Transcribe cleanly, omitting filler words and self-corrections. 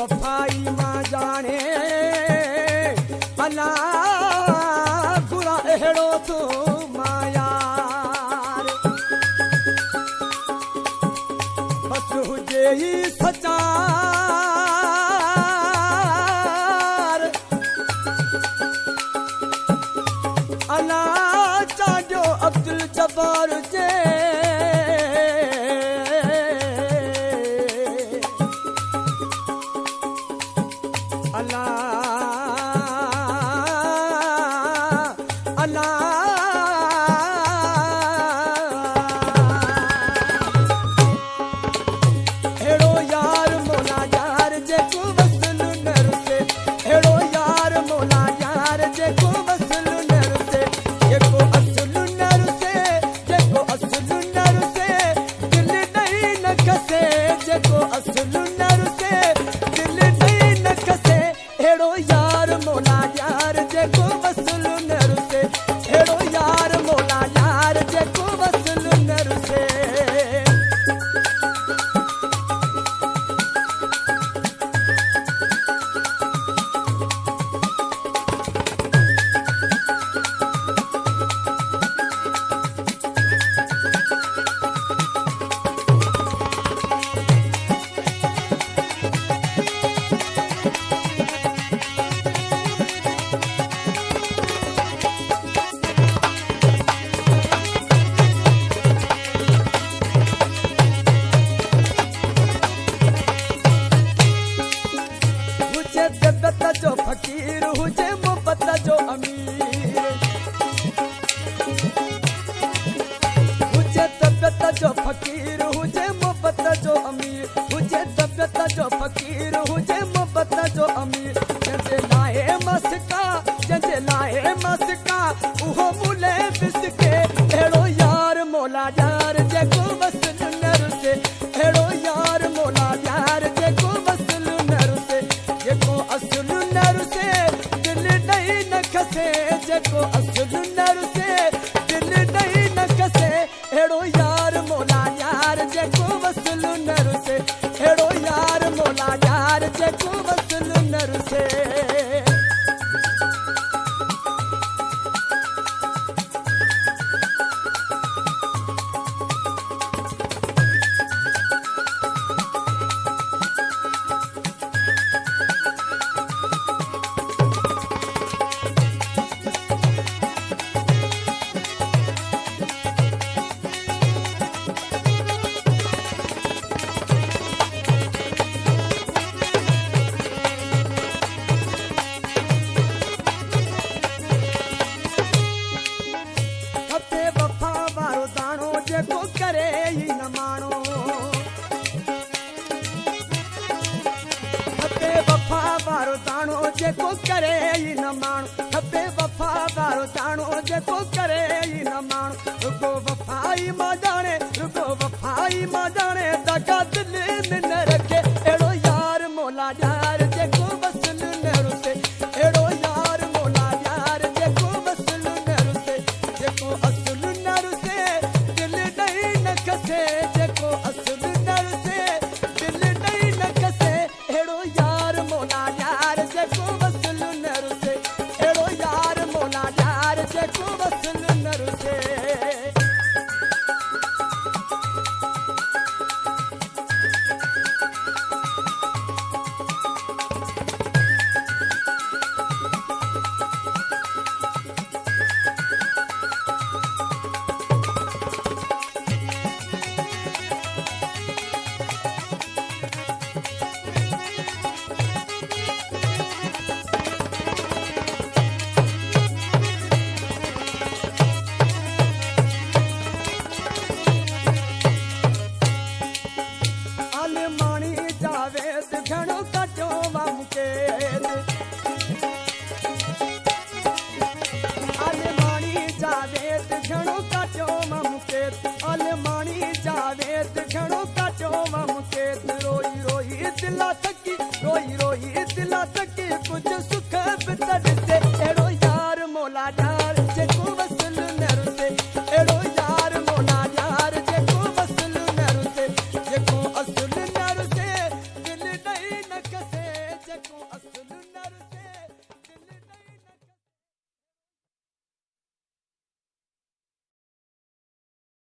वफाई मां जाने अला बुरा अहिड़ो थो मायार बस हुजे ई सचार अला चांडियो अब्दुल जब्बार जे फकीर हुजे मोहब्बत जो अमीर हुजे तबियत जो फकीर हुजे मोहब्बत जो अमीर हुजे तबियत जो फकीर हुजे मोहब्बत जो अमीर जंहिंजे लाइ मस्का उहो मुले बिसके अहिड़ो यार मौला यार जेको वसल न रुसे अहिड़ो यार मौला यार जेको वसल न रुसे जेको असुल न रुसे दिल ॾेई न खसे जेको असुल न रुसे दिल ॾेई न खसे अहिड़ो यार मौला यार जेको वसल न रुसे अहिड़ो यार मौला यार जेको वसल न रुसे जेको करे ही न मानो खपे वफा वारो दाणो जेको करे ही न मानो खपे वफा वारो दाणो जेको करे ही न मानो रुगो वफाई मां जाने दगा दिल में